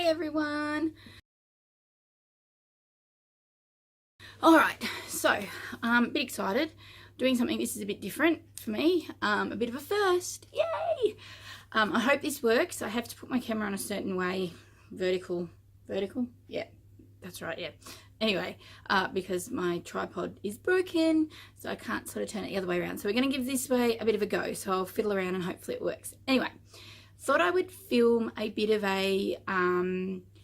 Hey everyone. Alright, so I'm a bit excited. Doing something, this is a bit different for me. A bit of a first. Yay! I hope this works. I have to put my camera on a certain way. Vertical? Yeah, that's right, yeah. Anyway, because my tripod is broken, so I can't sort of turn it the other way around. So we're going to give this way a bit of a go. So I'll fiddle around and hopefully it works. Anyway, thought I would film a bit of a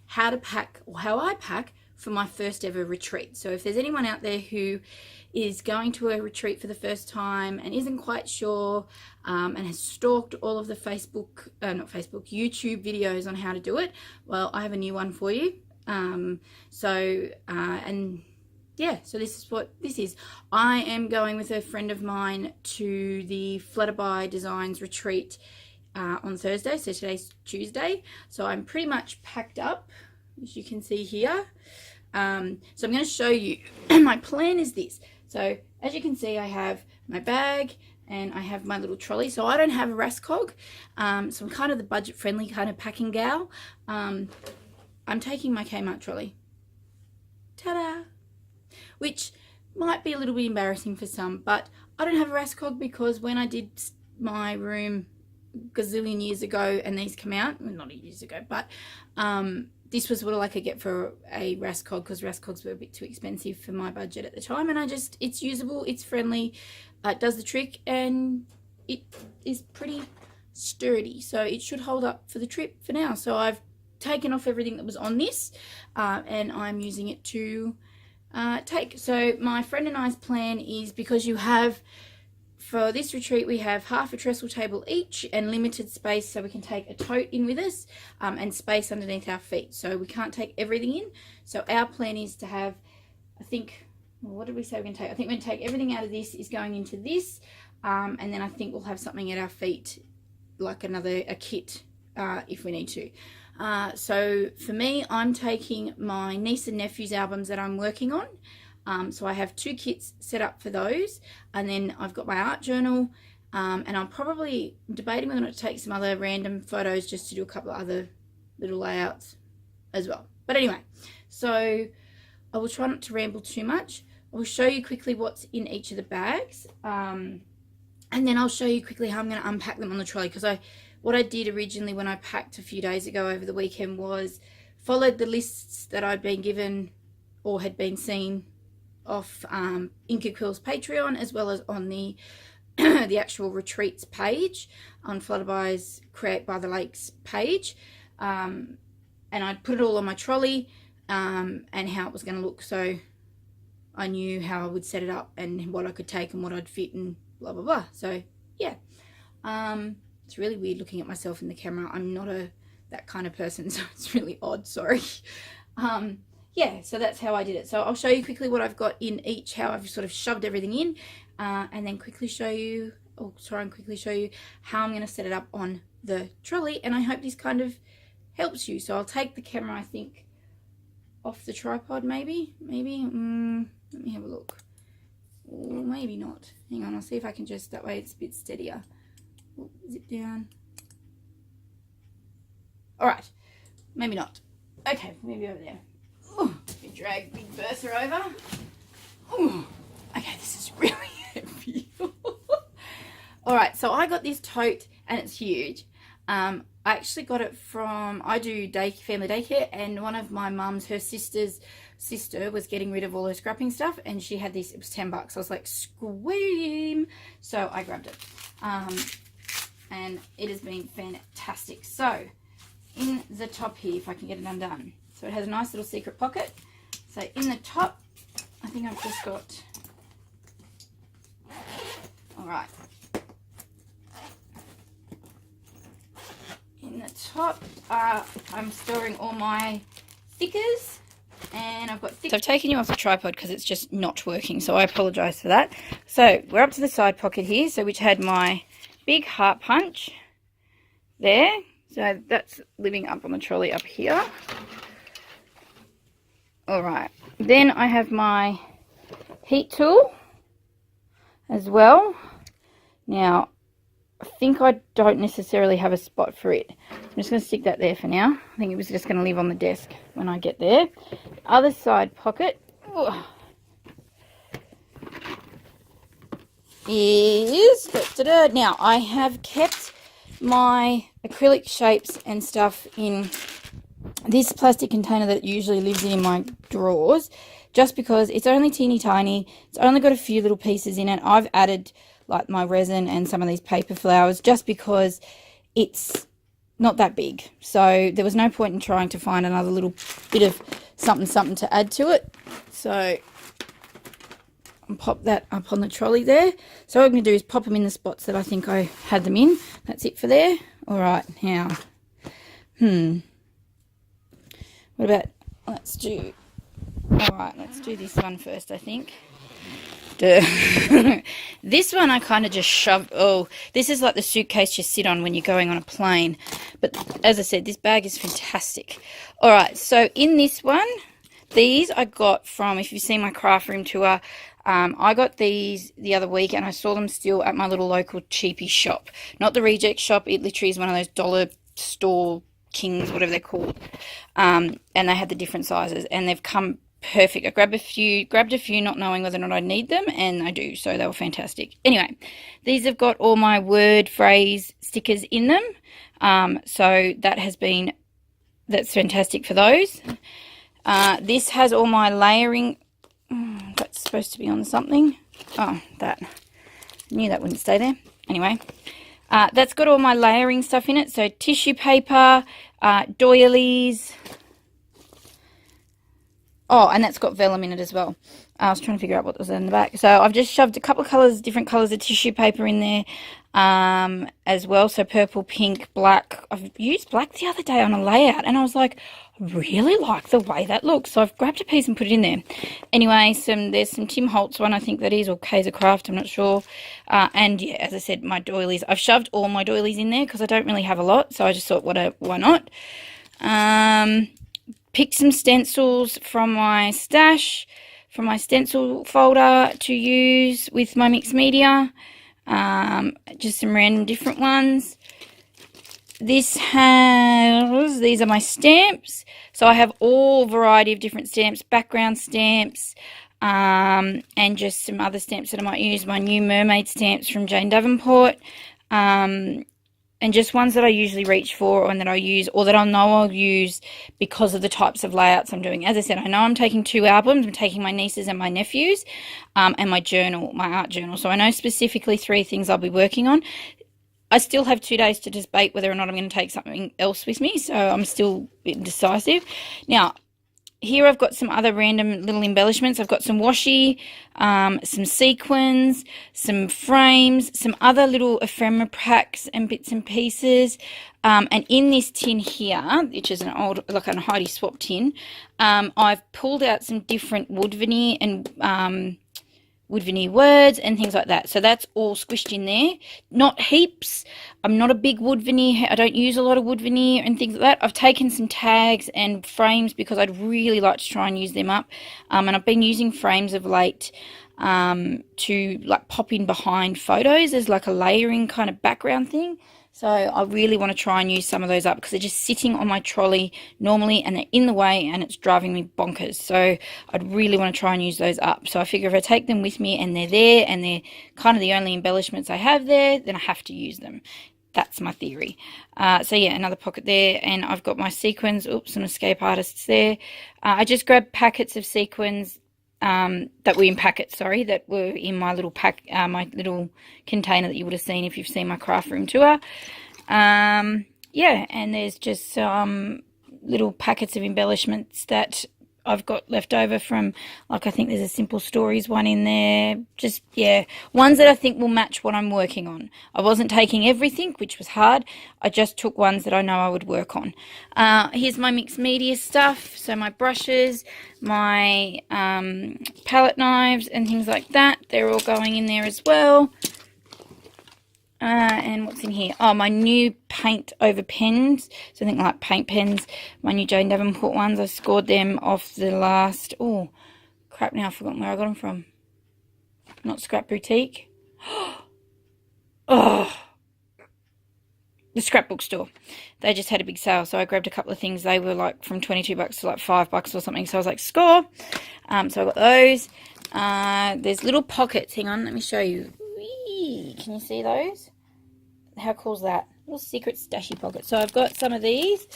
how to pack, or how I pack for my first ever retreat. So if there's anyone out there who is going to a retreat for the first time and isn't quite sure and has stalked all of the YouTube videos on how to do it, well, I have a new one for you. So this is what this is. I am going with a friend of mine to the Flutterby Designs Retreat on Thursday, so today's Tuesday. So I'm pretty much packed up, as you can see here. So I'm going to show you, my plan is this. So as you can see, I have my bag and I have my little trolley. So I don't have a Rascog, so I'm kind of the budget-friendly kind of packing gal. I'm taking my Kmart trolley. Ta-da! Which might be a little bit embarrassing for some, but I don't have a Rascog because when I did my room gazillion years ago and these come out, well, not years ago, but this was what I could get for a Rascog, because Rascogs were a bit too expensive for my budget at the time, and it's usable, it's friendly, it does the trick, and it is pretty sturdy, so it should hold up for the trip for now. So I've taken off everything that was on this and I'm using it to take. So my friend and I's plan is, because you have, for this retreat, we have half a trestle table each and limited space, so we can take a tote in with us and space underneath our feet. So we can't take everything in. So our plan is to have, I think, well, what did we say we're going to take? I think we're going to take everything out of this is going into this, and then I think we'll have something at our feet, like a kit if we need to. So for me, I'm taking my niece and nephew's albums that I'm working on. So I have 2 kits set up for those, and then I've got my art journal, and I'm probably debating whether or not to take some other random photos just to do a couple of other little layouts as well. But anyway, so I will try not to ramble too much. I will show you quickly what's in each of the bags, and then I'll show you quickly how I'm going to unpack them on the trolley, because what I did originally when I packed a few days ago over the weekend was followed the lists that I'd been given or had been seen off Inca Quill's Patreon, as well as on the the actual retreats page on Flutterby's Create by the Lakes page, and I'd put it all on my trolley and how it was going to look, so I knew how I would set it up and what I could take and what I'd fit and blah blah blah. So yeah, it's really weird looking at myself in the camera. I'm not that kind of person, so it's really odd, sorry. Yeah, so that's how I did it. So I'll show you quickly what I've got in each, how I've sort of shoved everything in, and then quickly show you, or try and quickly show you how I'm going to set it up on the trolley, and I hope this kind of helps you. So I'll take the camera, I think, off the tripod, maybe, let me have a look. Or maybe not. Hang on, I'll see if I can just, that way it's a bit steadier. Oh, zip down. Alright, maybe not. Okay, maybe over there. Oh, let me drag Big Bertha over. Oh, okay, this is really heavy. Alright, so I got this tote and it's huge. I actually got it from, I do family daycare, and one of my mum's, her sister's sister was getting rid of all her scrapping stuff, and she had this, it was $10. I was like, scream. So I grabbed it. And it has been fantastic. So in the top here, if I can get it undone, so it has a nice little secret pocket. So in the top, I think I've just got, all right, in the top I'm storing all my stickers, and I've got so I've taken you off the tripod because it's just not working, so I apologize for that. So we're up to the side pocket here, so which had my big heart punch there, so that's living up on the trolley up here. All right, then I have my heat tool as well. Now I think I don't necessarily have a spot for it. I'm just going to stick that there for now. I think it was just going to live on the desk when I get there. Other side pocket is... Now, I have kept my acrylic shapes and stuff in this plastic container that usually lives in my drawers, just because it's only teeny tiny. It's only got a few little pieces in it. I've added like my resin and some of these paper flowers just because it's not that big. So there was no point in trying to find another little bit of something to add to it. So I'll pop that up on the trolley there. So what I'm going to do is pop them in the spots that I think I had them in. That's it for there. All right, now, what about, let's do this one first, I think. This one I kind of just shoved. Oh, this is like the suitcase you sit on when you're going on a plane. But as I said, this bag is fantastic. All right, so in this one, these I got from, if you've seen my craft room tour, I got these the other week and I saw them still at my little local cheapie shop. Not the reject shop. It literally is one of those dollar store kings, whatever they're called. And they had the different sizes and they've come perfect. I grabbed a few not knowing whether or not I need them, and I do, so they were fantastic. Anyway, these have got all my word phrase stickers in them, so that's fantastic for those. This has all my layering. That's supposed to be on something. Oh, that, I knew that wouldn't stay there. Anyway, that's got all my layering stuff in it, so tissue paper, doilies. Oh, and that's got vellum in it as well. I was trying to figure out what was in the back. So I've just shoved a couple of colours, different colours of tissue paper in there as well. So purple, pink, black. I've used black the other day on a layout and I was like, I really like the way that looks. So I've grabbed a piece and put it in there. Anyway, there's some Tim Holtz one, I think that is, or Kaiser Craft, I'm not sure. And yeah, as I said, my doilies. I've shoved all my doilies in there because I don't really have a lot. So I just thought, why not? Picked some stencils from my stash, from my stencil folder to use with my mixed media. Just some random different ones. These are my stamps. So I have all variety of different stamps, background stamps, and just some other stamps that I might use. My new mermaid stamps from Jane Davenport. And just ones that I usually reach for and that I use, or that I know I'll use because of the types of layouts I'm doing. As I said, I know I'm taking 2 albums. I'm taking my nieces and my nephews, and my journal, my art journal. So I know specifically 3 things I'll be working on. I still have 2 days to debate whether or not I'm going to take something else with me, so I'm still indecisive. Now, here I've got some other random little embellishments. I've got some washi, some sequins, some frames, some other little ephemera packs and bits and pieces. And in this tin here, which is an old, like a Heidi Swap tin, I've pulled out some different wood veneer and wood veneer words and things like that. So that's all squished in there. Not heaps. I'm not a big wood veneer. I don't use a lot of wood veneer and things like that. I've taken some tags and frames because I'd really like to try and use them up. And I've been using frames of late to like pop in behind photos as like a layering kind of background thing. So I really want to try and use some of those up because they're just sitting on my trolley normally and they're in the way and it's driving me bonkers. So I'd really want to try and use those up. So I figure if I take them with me and they're there and they're kind of the only embellishments I have there, then I have to use them. That's my theory. So yeah, another pocket there, and I've got my sequins. Oops, some escape artists there. I just grabbed packets of sequins that were in packets, sorry, that were in my little pack, my little container that you would have seen if you've seen my craft room tour. Yeah, and there's just some little packets of embellishments that I've got left over from, like, I think there's a Simple Stories one in there. Just, yeah, ones that I think will match what I'm working on. I wasn't taking everything, which was hard. I just took ones that I know I would work on. Here's my mixed media stuff. So my brushes, my palette knives and things like that. They're all going in there as well. And what's in here? Oh, my new paint over pens. So I think like paint pens. My new Jane Davenport ones. I scored them off the last... Oh, crap, now I've forgotten where I got them from. Not Scrap Boutique. Oh, the scrapbook store. They just had a big sale, so I grabbed a couple of things. They were like from 22 bucks to like $5 or something. So I was like, score. So I got those. There's little pockets. Hang on, let me show you. Whee! Can you see those? How cool is that? Little secret stashy pocket. So I've got some of these.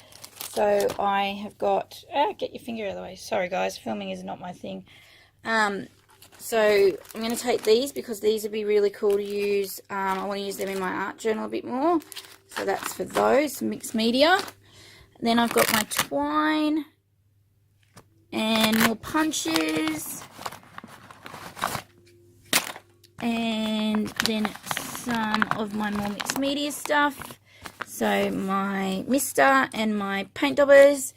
So I have got, get your finger out of the way. Sorry guys, filming is not my thing. So I'm going to take these because these would be really cool to use. I want to use them in my art journal a bit more. So that's for those, mixed media. Then I've got my twine and more punches. And then some of my more mixed media stuff. So my mister and my paint daubers.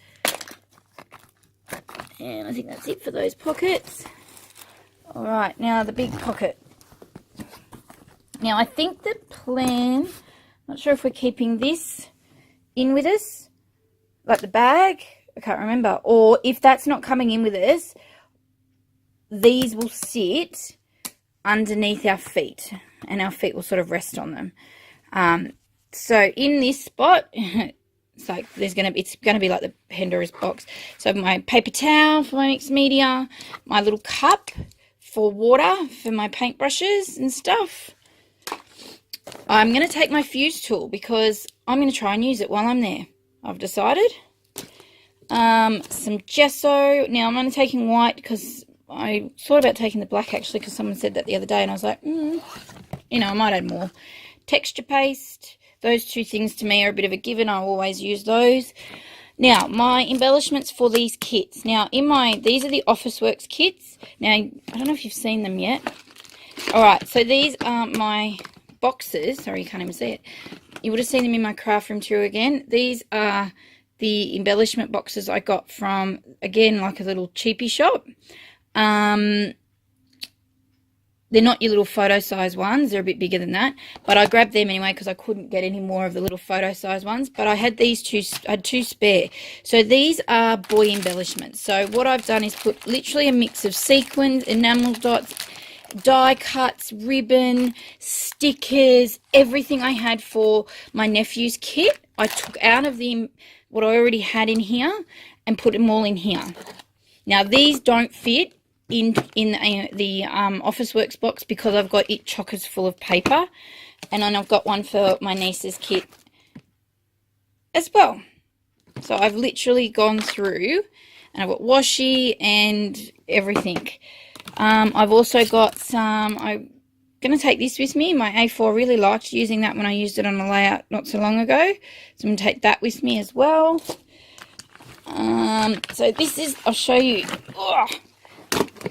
And I think that's it for those pockets. Alright, now the big pocket. Now I think the plan, not sure if we're keeping this in with us, like the bag, I can't remember. Or if that's not coming in with us, these will sit underneath our feet and our feet will sort of rest on them. So in this spot, it's like it's gonna be like the Pandora's box. So my paper towel for my mixed media, my little cup for water for my paintbrushes and stuff. I'm going to take my fuse tool because I'm going to try and use it while I'm there. I've decided. Some gesso. Now I'm only taking white because I thought about taking the black actually because someone said that the other day and I was like, you know, I might add more. Texture paste. Those two things to me are a bit of a given. I always use those. Now, my embellishments for these kits. Now, these are the Officeworks kits. Now, I don't know if you've seen them yet. Alright, so these are my boxes. Sorry, you can't even see it. You would have seen them in my craft room too again. These are the embellishment boxes I got from, again, like a little cheapy shop. They're not your little photo size ones. They're a bit bigger than that. But I grabbed them anyway because I couldn't get any more of the little photo size ones. But I had these two, I had two spare. So these are boy embellishments. So what I've done is put literally a mix of sequins, enamel dots, die cuts, ribbon, stickers, everything I had for my nephew's kit. I took out of what I already had in here and put them all in here. Now these don't fit in the Officeworks box because I've got it chockers full of paper, and then I've got one for my niece's kit as well. So I've literally gone through and I've got washi and everything. I've also got some, I'm going to take this with me, my A4. I really liked using that when I used it on a layout not so long ago, so I'm going to take that with me as well. So this is, I'll show you.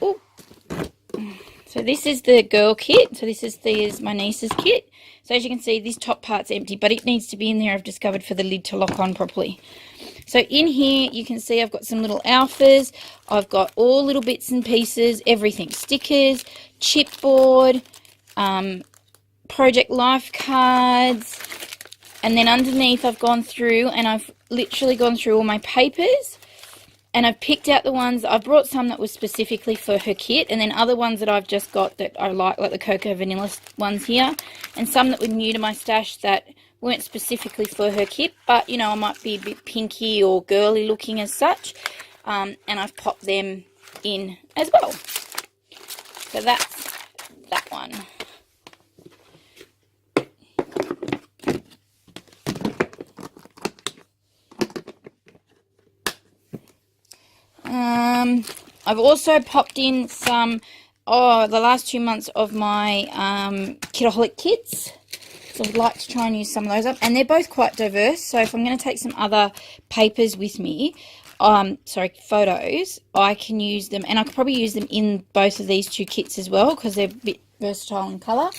Ooh. So this is the girl kit. So this is my niece's kit. So as you can see, this top part's empty, but it needs to be in there, I've discovered, for the lid to lock on properly. So in here, you can see I've got some little alphas. I've got all little bits and pieces, everything. Stickers, chipboard, Project Life cards. And then underneath, I've gone through and I've literally gone through all my papers. And I've picked out the ones, I brought some that was specifically for her kit, and then other ones that I've just got that I like the Cocoa Vanilla ones here, and some that were new to my stash that weren't specifically for her kit, but, you know, I might be a bit pinky or girly looking as such, and I've popped them in as well. So that's that one. I've also popped in some, the last 2 months of my Kitaholic kits. So I'd like to try and use some of those up. And they're both quite diverse. So if I'm going to take some other papers with me, photos, I can use them. And I could probably use them in both of these two kits as well because they're a bit versatile in colour.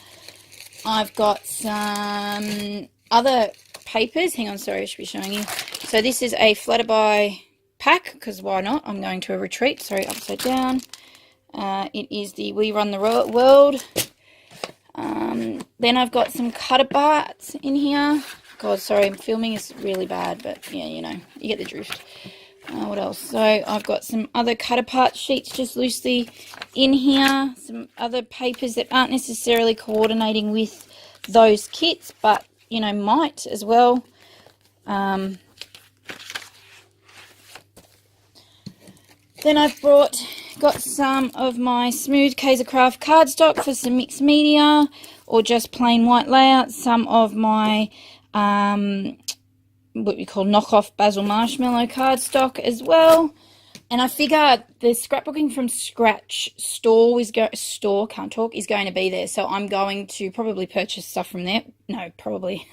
I've got some other papers. Hang on, sorry, I should be showing you. So this is a Flutterby pack, because why not? I'm going to a retreat. Sorry, upside down. It is the We Run the World. Then I've got some cutter parts in here. God, sorry, filming is really bad, but yeah, you know, you get the drift. What else? So I've got some other cutter part sheets just loosely in here. Some other papers that aren't necessarily coordinating with those kits, but you know, might as well. Then I've got some of my smooth Kaiser Craft cardstock for some mixed media or just plain white layout. Some of my what we call knockoff Basil Marshmallow cardstock as well. And I figure the scrapbooking from scratch store is going to be there. So I'm going to probably purchase stuff from there. No, probably.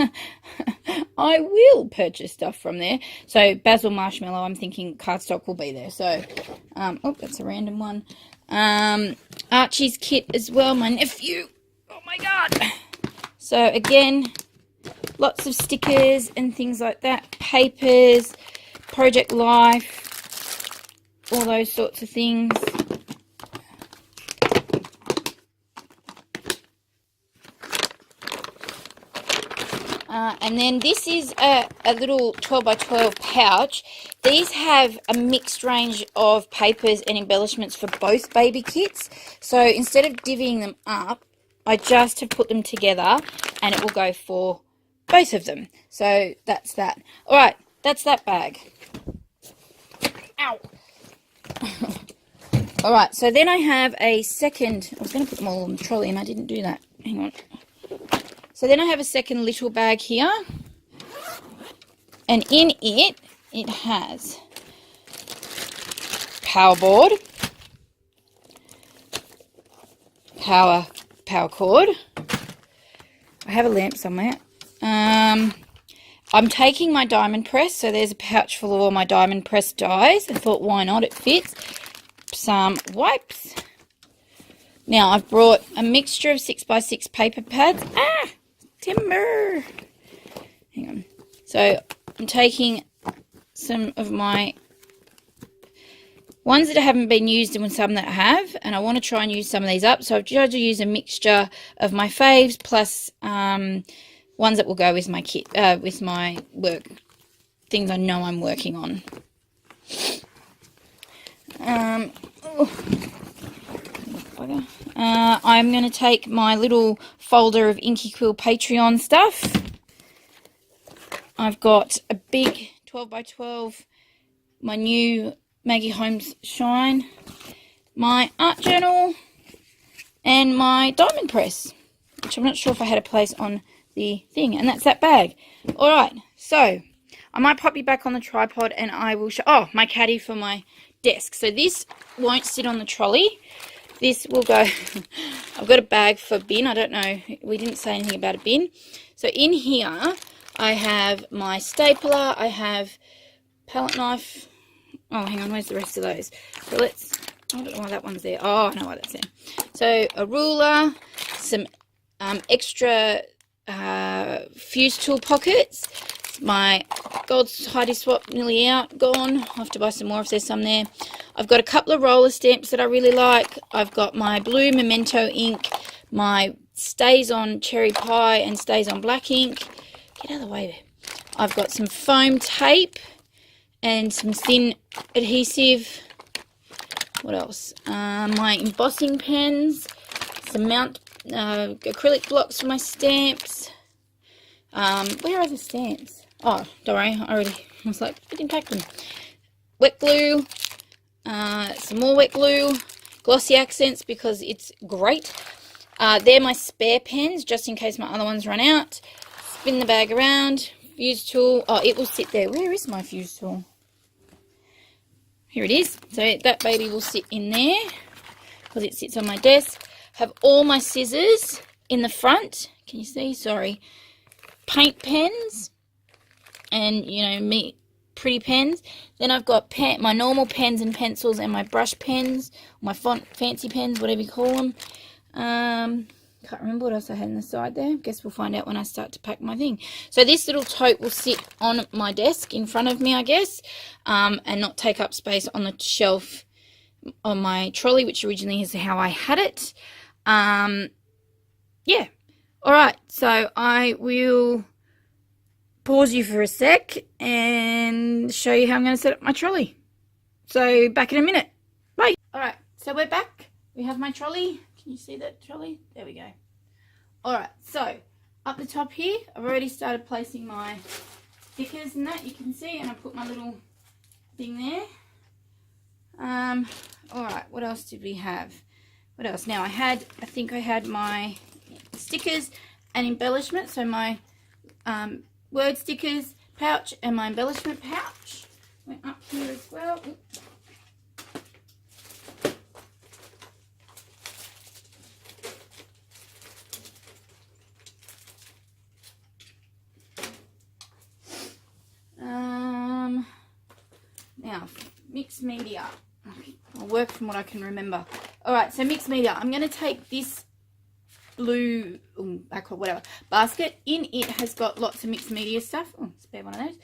I will purchase stuff from there. So Basil Marshmallow, I'm thinking cardstock will be there. So, oh, that's a random one. Archie's kit as well, my nephew. Oh my God. So again, lots of stickers and things like that. Papers, Project Life. All those sorts of things. And then this is a little 12 by 12 pouch. These have a mixed range of papers and embellishments for both baby kits. So instead of divvying them up, I just have put them together and it will go for both of them. So that's that. All right, that's that bag. Ow. All right, so then I have a second. I was going to put them all in the trolley and I didn't do that. Hang on. So then I have a second little bag here. And in it, it has power board, power cord. I have a lamp somewhere. I'm taking my diamond press, so there's a pouch full of all my diamond press dies. I thought, why not? It fits. Some wipes. Now, I've brought a mixture of 6x6 paper pads. Ah! Timber! Hang on. So, I'm taking some of my ones that haven't been used and some that have, and I want to try and use some of these up. So, I've tried to use a mixture of my faves plus ones that will go with my kit, with my work, things I know I'm working on. I'm going to take my little folder of Inky Quill Patreon stuff. I've got a big 12 by 12, my new Maggie Holmes Shine, my art journal, and my diamond press, which I'm not sure if I had a place on the thing, and that's that bag. All right, so I might pop you back on the tripod and I will show, oh, my caddy for my desk. So this won't sit on the trolley. This will go, I've got a bag for bin. I don't know, we didn't say anything about a bin. So in here, I have my stapler, I have palette knife. Oh, hang on, where's the rest of those? So let's, I don't know why that one's there. Oh, I know why that's there. So a ruler, some extra fuse tool pockets. My Gold's Heidi Swap nearly out, gone. I'll have to buy some more if there's some there. I've got a couple of roller stamps that I really like. I've got my blue Memento ink, my Stays on Cherry Pie and Stays on Black ink. Get out of the way there. I've got some foam tape and some thin adhesive. What else? My embossing pens, some acrylic blocks for my stamps. Where are the stamps? Oh, don't worry, I was like, I didn't pack them. Wet glue, some more wet glue, glossy accents because it's great. They're my spare pens, just in case my other ones run out. Spin the bag around, fuse tool. Oh, it will sit there. Where is my fuse tool? Here it is. So that baby will sit in there because it sits on my desk. Have all my scissors in the front. Can you see? Sorry. Paint pens and, you know, pretty pens. Then I've got my normal pens and pencils and my brush pens, my fancy pens, whatever you call them. Can't remember what else I had on the side there. Guess we'll find out when I start to pack my thing. So this little tote will sit on my desk in front of me, I guess, and not take up space on the shelf on my trolley, which originally is how I had it. Yeah. All right, so I will pause you for a sec and show you how I'm going to set up my trolley. So back in a minute. Bye. All right, so we're back. We have my trolley. Can you see that trolley? There we go. All right, so up the top here, I've already started placing my stickers and that, you can see, and I put my little thing there. Alright, what else did we have? What else? Now I think I had my stickers and embellishment, so my word stickers pouch and my embellishment pouch went up here as well. Oops. Now, mixed media. I'll work from what I can remember. Alright, so mixed media. I'm going to take this blue, whatever, basket. In it has got lots of mixed media stuff. Oh, spare one of those.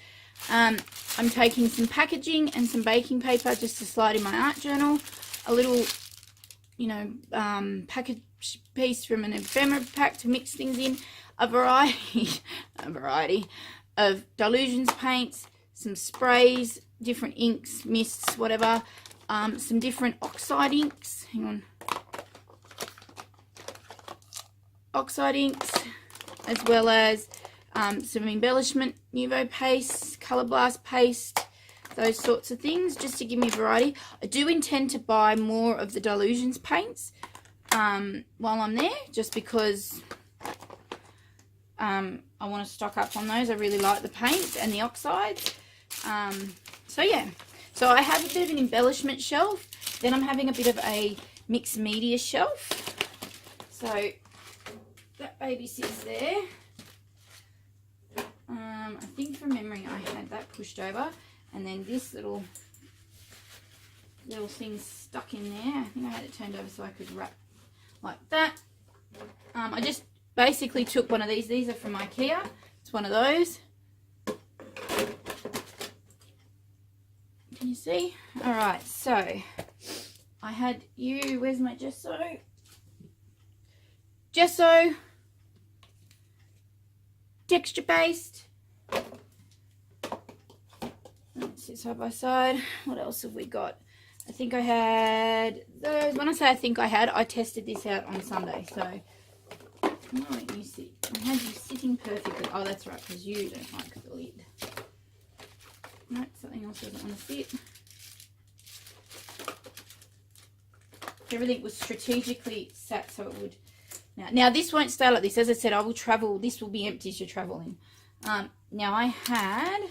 I'm taking some packaging and some baking paper just to slide in my art journal. A little, you know, package piece from an ephemera pack to mix things in. A variety of Dilutions paints, some sprays, different inks, mists, whatever. Some different oxide inks. Hang on. Oxide inks, as well as some embellishment Nuvo paste, Colour Blast paste, those sorts of things, just to give me variety. I do intend to buy more of the Dilutions paints while I'm there, just because I want to stock up on those. I really like the paints and the oxides. So yeah, so I have a bit of an embellishment shelf, then I'm having a bit of a mixed media shelf. So that baby sits there. I think from memory I had that pushed over, and then this little thing stuck in there. I think I had it turned over so I could wrap like that. I just basically took one of these. These are from IKEA. It's one of those. Can you see? All right, so I had you. Where's my gesso? Gesso. Texture based. Let's sit side by side. What else have we got? I think I had those. When I say I think I tested this out on Sunday. So why don't you sit? I had you sitting perfectly. Oh, that's right, because you don't like the lid. No, something else doesn't want to sit. Everything was strategically sat so it would. Now this won't stay like this. As I said, I will travel. This will be empty to travel in. Now I had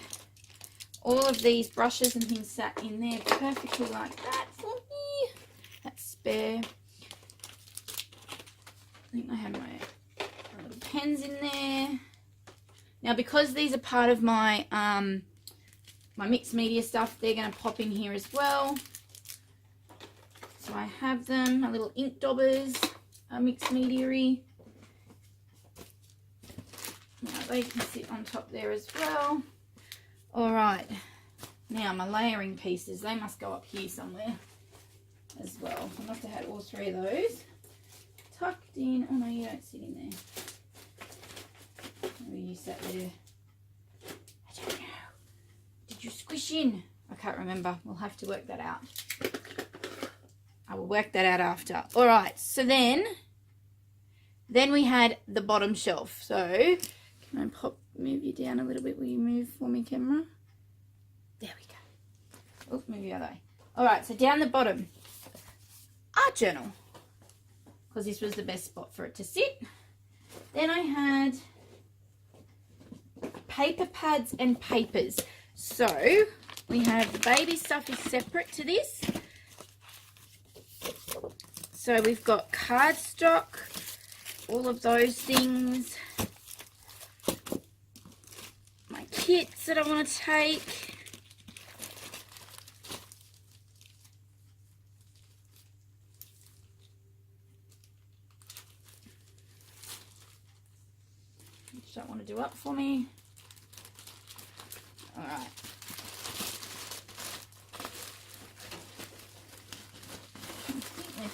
all of these brushes and things sat in there perfectly like that for me. That's spare. I think I had my little pens in there. Now because these are part of my my mixed media stuff, they're going to pop in here as well. So I have them, my little ink daubers. Mixed media-y. Now they can sit on top there as well. Alright, now my layering pieces, they must go up here somewhere as well. I must have had all three of those tucked in. Oh no, you don't sit in there. Maybe you sat there. I don't know. Did you squish in? I can't remember. We'll have to work that out. I will work that out after. All right, so then we had the bottom shelf. So can I move you down a little bit? Will you move for me, camera? There we go. Oh, move the other way. All right, so down the bottom, art journal, because this was the best spot for it to sit. Then I had paper pads and papers. So we have the baby stuff is separate to this. So we've got cardstock, all of those things, my kits that I want to take, which don't want to do up for me. All right.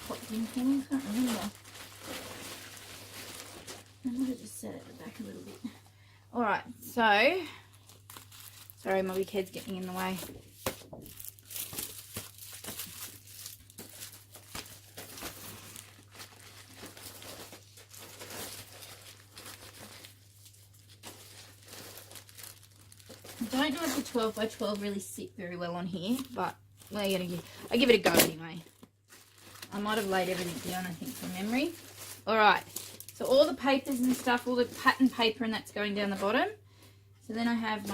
Popped in for me, I can't remember. I might have just set it at the back a little bit. Alright, so sorry, my big head's getting in the way. 12 by 12 really sit very well on here, but I give it a go anyway. I might have laid everything down, I think, from memory. All right, so all the papers and stuff, all the pattern paper and that's going down the bottom. So then I have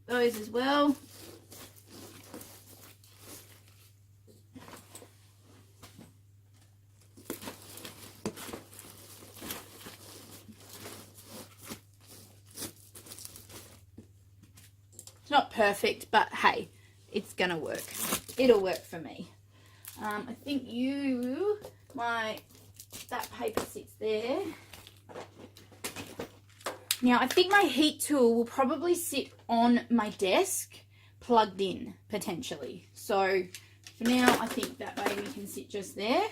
those as well. It's not perfect, but hey, it's gonna work. It'll work for me. I think that paper sits there. Now, I think my heat tool will probably sit on my desk, plugged in, potentially. So, for now, I think that baby can sit just there.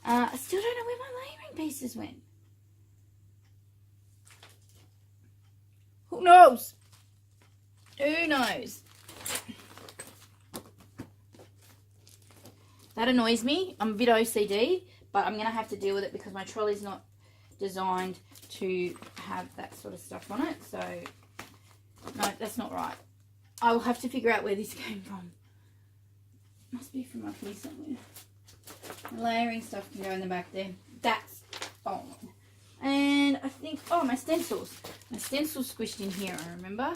I still don't know where my layering pieces went. Who knows? Who knows? That annoys me. I'm a bit OCD, but I'm going to have to deal with it because my trolley's not designed to have that sort of stuff on it. So, no, that's not right. I will have to figure out where this came from. Must be from up here somewhere. The layering stuff can go in the back there. That's fine. And I think, oh, my stencils. My stencils squished in here, I remember.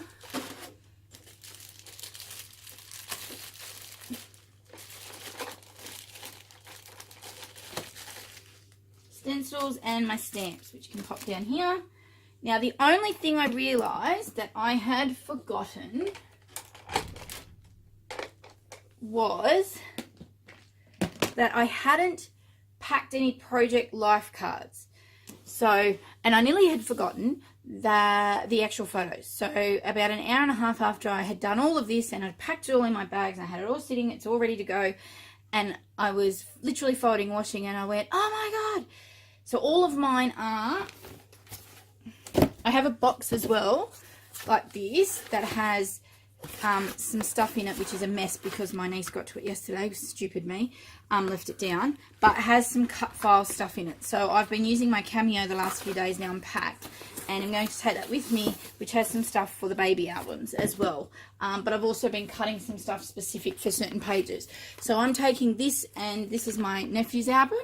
Stencils and my stamps, which can pop down here. Now, the only thing I realised that I had forgotten was that I hadn't packed any project life cards. So, and I nearly had forgotten the actual photos. So about an hour and a half after I had done all of this and I'd packed it all in my bags and I had it all sitting, it's all ready to go, and I was literally folding, washing, and I went, oh my God. So all of mine are, I have a box as well, like this, that has some stuff in it, which is a mess because my niece got to it yesterday, stupid me, left it down, but it has some cut file stuff in it. So I've been using my Cameo the last few days now, I'm packed, and I'm going to take that with me, which has some stuff for the baby albums as well. But I've also been cutting some stuff specific for certain pages. So I'm taking this, and this is my nephew's album.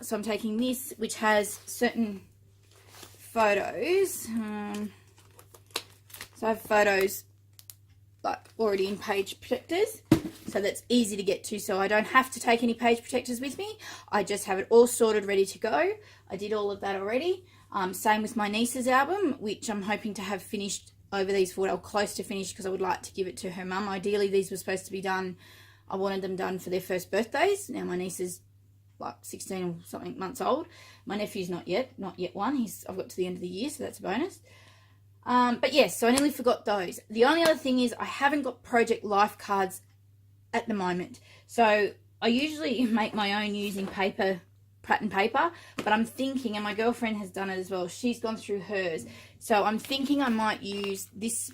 So I'm taking this, which has certain photos. So I have photos like already in page protectors, so that's easy to get to, so I don't have to take any page protectors with me. I just have it all sorted, ready to go. I did all of that already. Same with my niece's album, which I'm hoping to have finished over these 4 days, or close to finished, because I would like to give it to her mum. Ideally, these were supposed to be done, I wanted them done for their first birthdays. Now my niece is like 16 or something months old. My nephew's not yet one. I've got to the end of the year, so that's a bonus. But yes, so I nearly forgot those. The only other thing is I haven't got project life cards at the moment. So I usually make my own using pattern paper, but I'm thinking, and my girlfriend has done it as well, she's gone through hers. So I'm thinking I might use this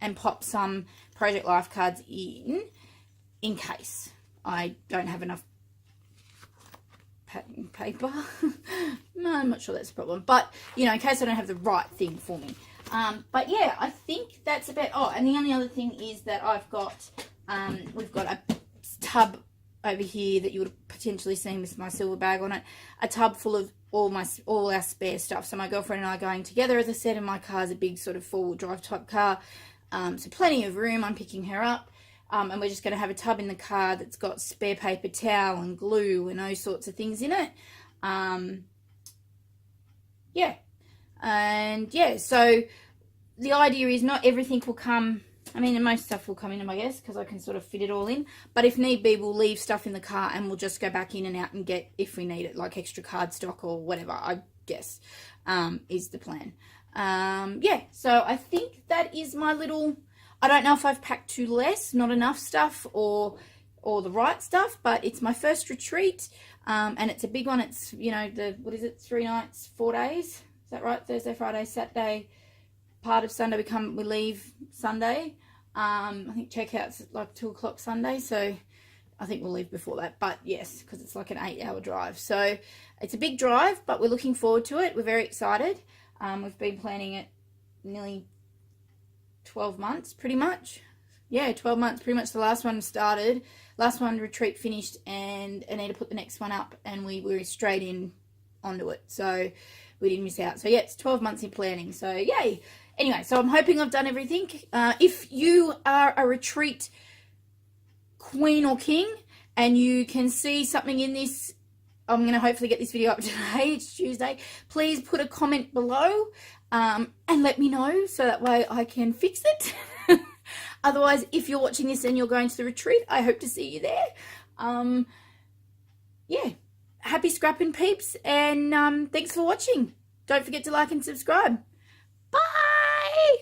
and pop some project life cards in case I don't have enough pattern paper. No, I'm not sure that's a problem, but you know, in case I don't have the right thing for me. But yeah, I think that's about, oh, and the only other thing is that I've got, we've got a tub over here that you would have potentially seen with my silver bag on it, a tub full of all our spare stuff. So my girlfriend and I are going together, as I said, and my car's a big sort of 4-wheel drive type car, so plenty of room. I'm picking her up, and we're just going to have a tub in the car that's got spare paper towel and glue and those sorts of things in it. Yeah. And yeah, so the idea is not everything will come, I mean, most stuff will come in, I guess, because I can sort of fit it all in. But if need be, we'll leave stuff in the car and we'll just go back in and out and get, if we need it, like extra cardstock or whatever, I guess, is the plan. Yeah, so I think that is my little, I don't know if I've packed too less, not enough stuff, or the right stuff, but it's my first retreat, and it's a big one. It's, you know, what is it, 3 nights, 4 days? Is that right? Thursday, Friday, Saturday, part of Sunday. We leave Sunday. I think checkout's at like 2 o'clock Sunday, so I think we'll leave before that. But yes, because it's like an 8-hour drive. So it's a big drive, but we're looking forward to it. We're very excited. We've been planning it nearly 12 months pretty much. Yeah, 12 months, pretty much. The last one started, last one retreat finished, and Anita put the next one up, and we were straight in onto it, so we didn't miss out. So yeah, it's 12 months in planning, so yay. Anyway, so I'm hoping I've done everything. If you are a retreat queen or king and you can see something in this, I'm going to hopefully get this video up today, it's Tuesday, please put a comment below and let me know so that way I can fix it. Otherwise, if you're watching this and you're going to the retreat, I hope to see you there. Yeah, happy scrapping, peeps, and thanks for watching. Don't forget to like and subscribe. Bye!